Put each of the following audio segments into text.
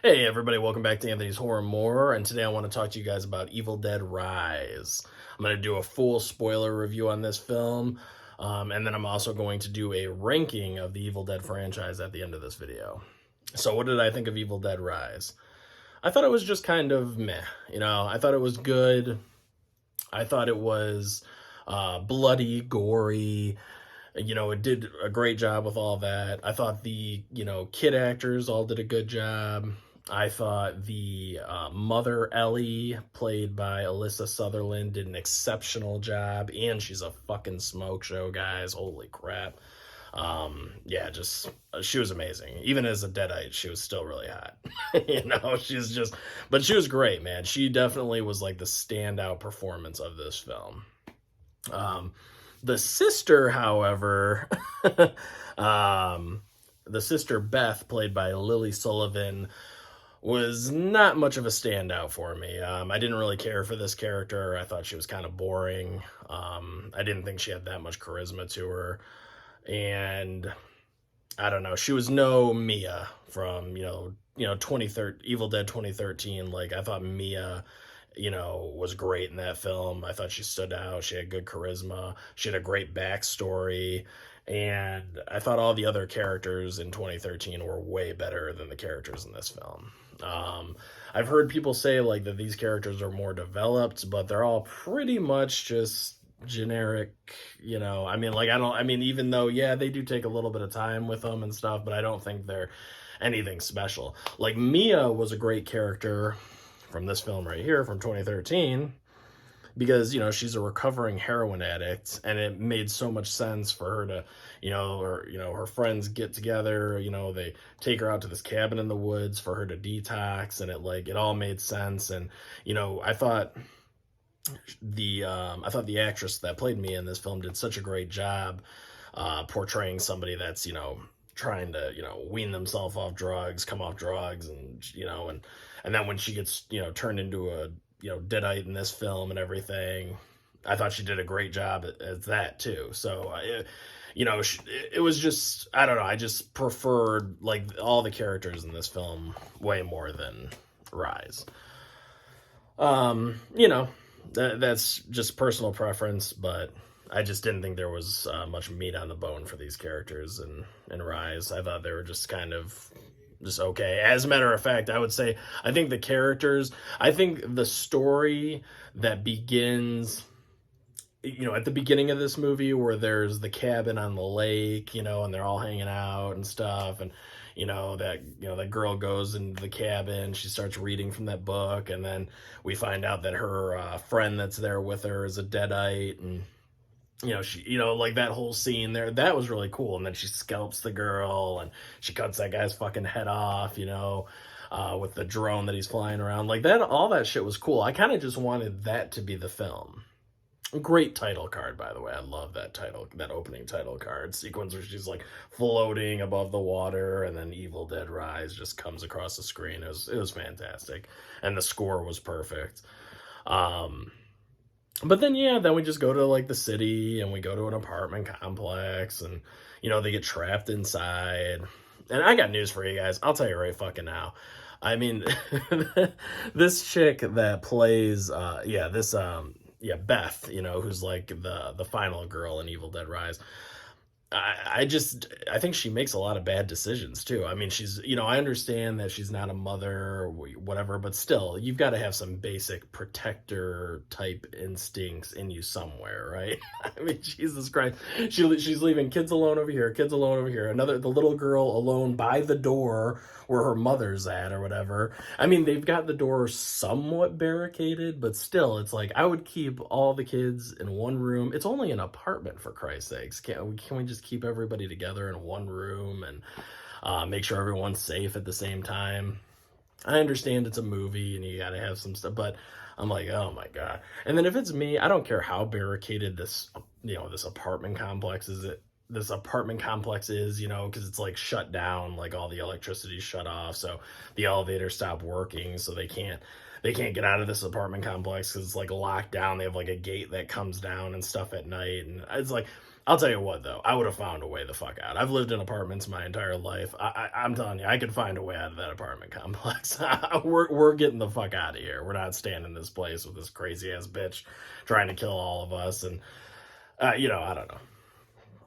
Hey everybody, welcome back to Anthony's Horror More, and today I want to talk to you guys about Evil Dead Rise. I'm going to do a full spoiler review on this film, and then I'm also going to do a ranking of the Evil Dead franchise at the end of this video. So what did I think of Evil Dead Rise? I thought it was just kind of meh, I thought it was good. I thought it was bloody, gory. It did a great job with all that. I thought the, kid actors all did a good job. I thought the mother, Ellie, played by Alyssa Sutherland, did an exceptional job. And she's a fucking smoke show, guys. Holy crap. Yeah, just, she was amazing. Even as a Deadite, she was still really hot. But she was great, man. She definitely was like the standout performance of this film. The sister, however, the sister Beth, played by Lily Sullivan, was not much of a standout for me. I didn't really care for this character. I thought she was kind of boring. I didn't think she had that much charisma to her. And I don't know. She was no Mia from, 2013, Evil Dead 2013. Like, I thought Mia, was great in that film. I thought she stood out. She had good charisma. She had a great backstory. And I thought all the other characters in 2013 were way better than the characters in this film. I've heard people say like that these characters are more developed, but they're all pretty much just generic, even though, yeah, they do take a little bit of time with them and stuff, but I don't think they're anything special. Like, Mia was a great character from this film right here from 2013 because, she's a recovering heroin addict, and it made so much sense for her to, her friends get together, they take her out to this cabin in the woods for her to detox, and it all made sense. And, I thought the actress that played me in this film did such a great job portraying somebody that's, trying to, wean themselves off drugs, come off drugs, and then when she gets, turned into a, Deadite in this film and everything, I thought she did a great job at that too. So, it was just, I don't know, I just preferred like all the characters in this film way more than Rise. That's just personal preference, but I just didn't think there was much meat on the bone for these characters in Rise. I thought they were just kind of just okay. As a matter of fact, I would say I think the story that begins, at the beginning of this movie where there's the cabin on the lake, and they're all hanging out and stuff, and that girl goes into the cabin, she starts reading from that book, and then we find out that her friend that's there with her is a Deadite, and like that whole scene there, that was really cool. And then she scalps the girl and she cuts that guy's fucking head off, with the drone that he's flying around. Like that, all that shit was cool. I kind of just wanted that to be the film. Great title card, by the way. I love that opening title card sequence where she's like floating above the water, and then Evil Dead Rise just comes across the screen. It was fantastic. And the score was perfect. But then, yeah, then we just go to like the city and we go to an apartment complex, and, they get trapped inside. And I got news for you guys. I'll tell you right fucking now. I mean, this chick that plays, Beth, who's like the final girl in Evil Dead Rise. I think she makes a lot of bad decisions too. I mean, she's, I understand that she's not a mother or whatever, but still, you've got to have some basic protector type instincts in you somewhere, right? I mean, Jesus Christ, she's leaving kids alone over here, the little girl alone by the door where her mother's at or whatever. I mean, they've got the door somewhat barricaded, but still, it's like, I would keep all the kids in one room. It's only an apartment, for Christ's sakes. Can we just keep everybody together in one room and make sure everyone's safe at the same time? I understand it's a movie and you gotta have some stuff, but I'm like, oh my God. And then if it's me, I don't care how barricaded this apartment complex is, because it's like shut down, like all the electricity's shut off, so the elevators stop working, so they can't get out of this apartment complex because it's like locked down. They have like a gate that comes down and stuff at night, and it's like, I'll tell you what, though, I would have found a way the fuck out. I've lived in apartments my entire life. I'm telling you, I could find a way out of that apartment complex. We're getting the fuck out of here. We're not staying in this place with this crazy ass bitch trying to kill all of us. And I don't know.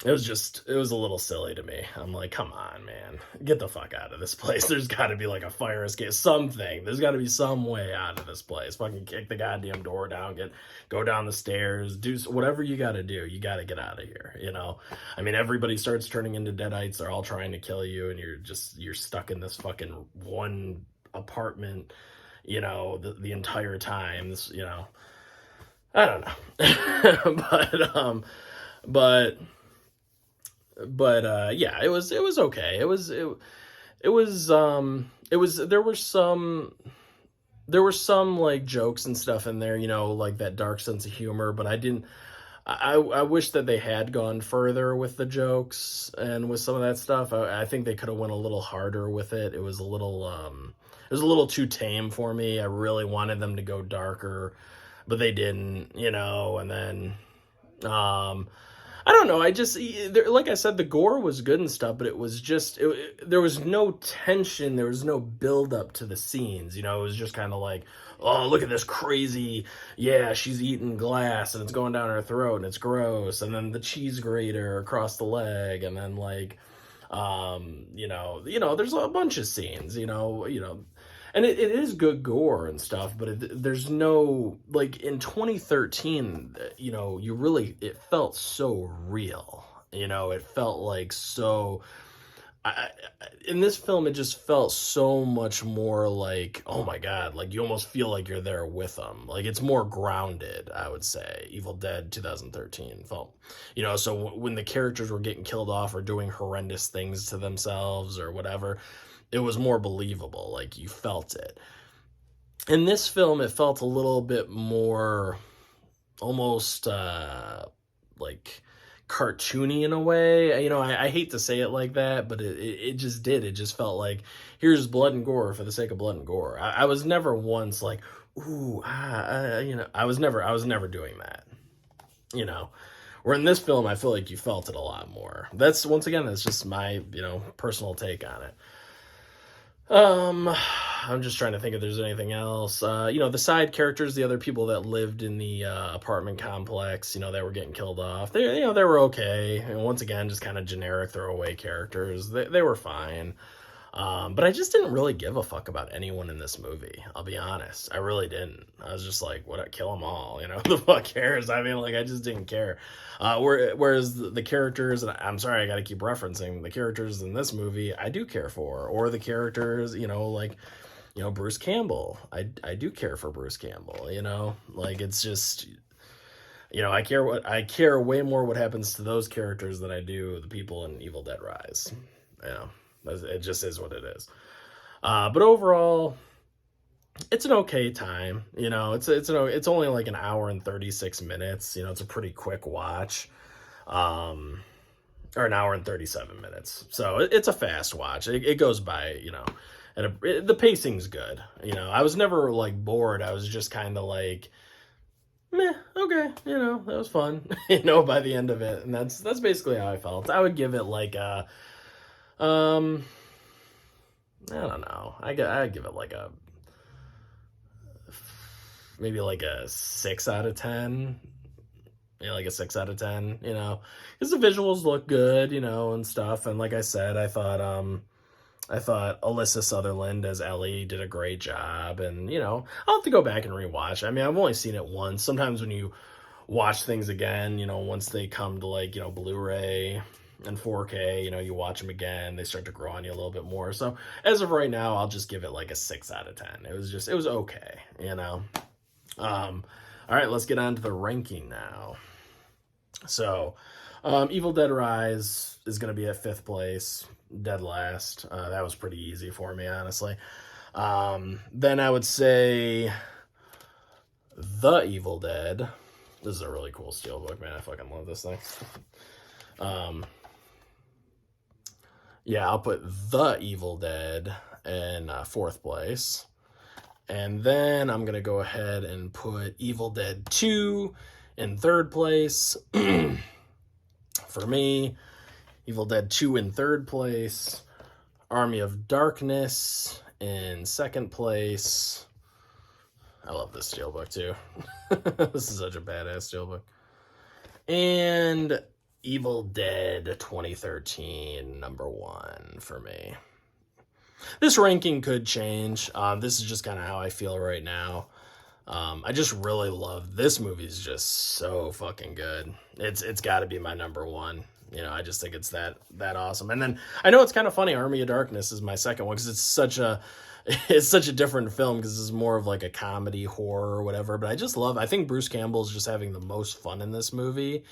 It was a little silly to me. I'm like, come on, man, get the fuck out of this place. There's got to be like a fire escape, something. There's got to be some way out of this place. Fucking kick the goddamn door down, go down the stairs, do whatever you got to do. You got to get out of here. I mean, everybody starts turning into deadites. They're all trying to kill you, and you're stuck in this fucking one apartment. The entire time. I don't know, but yeah, it was okay. There were some like jokes and stuff in there, like that dark sense of humor, but I wish that they had gone further with the jokes and with some of that stuff. I think they could have went a little harder with it. It was a little too tame for me. I really wanted them to go darker, but they didn't, and then I don't know. Like I said, the gore was good and stuff, but it was just, there was no tension. There was no build up to the scenes. It was just kind of like, oh, look at this crazy, yeah, she's eating glass and it's going down her throat and it's gross. And then the cheese grater across the leg. And then like, there's a bunch of scenes, and it is good gore and stuff, but there's no, like, in 2013, it felt so real, it felt like so, in this film, it just felt so much more like, oh my God, like, you almost feel like you're there with them, like, it's more grounded, I would say. Evil Dead 2013 felt, so when the characters were getting killed off or doing horrendous things to themselves or whatever, it was more believable, like you felt it. In this film, it felt a little bit more almost like cartoony in a way. I hate to say it like that, but it just did. It just felt like, here's blood and gore for the sake of blood and gore. I was never once like, ooh, I was never doing that. Where in this film, I feel like you felt it a lot more. That's just my, personal take on it. I'm just trying to think if there's anything else. The side characters, the other people that lived in the apartment complex, they were getting killed off. They were okay. And once again, just kind of generic throwaway characters. They were fine. But I just didn't really give a fuck about anyone in this movie. I'll be honest. I really didn't. I was just like, what? Kill them all. Who the fuck cares? I mean, like, I just didn't care. Whereas the characters, and I'm sorry, I got to keep referencing the characters in this movie, I do care for. Or the characters, like, Bruce Campbell. I do care for Bruce Campbell. Like, it's just, I care way more what happens to those characters than I do the people in Evil Dead Rise. It just is what it is. But overall, it's an okay time. It's only like an hour and 36 minutes. It's a pretty quick watch. Or an hour and 37 minutes. So it's a fast watch. It goes by, and the pacing's good. I was never like bored. I was just kind of like, meh, okay, that was fun, by the end of it. And that's basically how I felt. I would give it like a, I don't know. I'd give it like maybe like a 6 out of 10. Like a 6 out of 10, because the visuals look good, and stuff. And like I said, I thought Alyssa Sutherland as Ellie did a great job. And, I'll have to go back and rewatch. I mean, I've only seen it once. Sometimes when you watch things again, once they come to like, Blu-ray and 4K, you watch them again, they start to grow on you a little bit more. So as of right now, I'll just give it like a 6 out of 10. It was okay, all right, let's get on to the ranking now. So, Evil Dead Rise is going to be at 5th place, dead last. That was pretty easy for me, honestly. Then I would say The Evil Dead. This is a really cool steelbook, man. I fucking love this thing. Yeah, I'll put The Evil Dead in 4th place. And then I'm going to go ahead and put Evil Dead 2 in 3rd place. For me, Evil Dead 2 in third place, Army of Darkness in second place. I love this steelbook too. This is such a badass steelbook. And Evil Dead 2013, number 1 for me. This ranking could change. This is just kind of how I feel right now. I just really love this movie. Is just so fucking good. It's got to be my number 1. You know, I just think it's that awesome. And then I know it's kind of funny. Army of Darkness is my second one because it's such a different film because it's more of like a comedy horror or whatever. But I think Bruce Campbell's just having the most fun in this movie.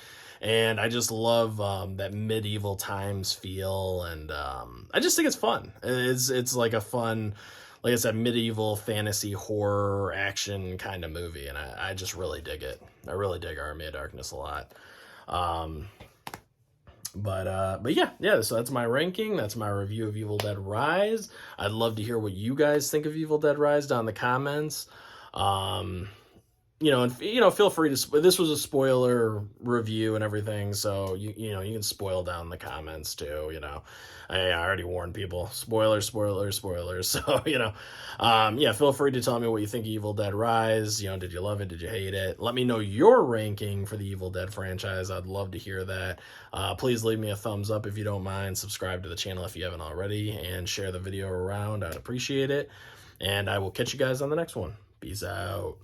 And I just love that medieval times feel, and I just think it's fun. It's like a fun, like I said, medieval fantasy horror action kind of movie, and I just really dig it. I really dig Army of Darkness a lot. But yeah. So that's my ranking. That's my review of Evil Dead Rise. I'd love to hear what you guys think of Evil Dead Rise down in the comments. Feel free to. This was a spoiler review and everything, so you can spoil down in the comments too. I already warned people. Spoilers. So feel free to tell me what you think of Evil Dead Rise. Did you love it? Did you hate it? Let me know your ranking for the Evil Dead franchise. I'd love to hear that. Please leave me a thumbs up if you don't mind. Subscribe to the channel if you haven't already, and share the video around. I'd appreciate it. And I will catch you guys on the next one. Peace out.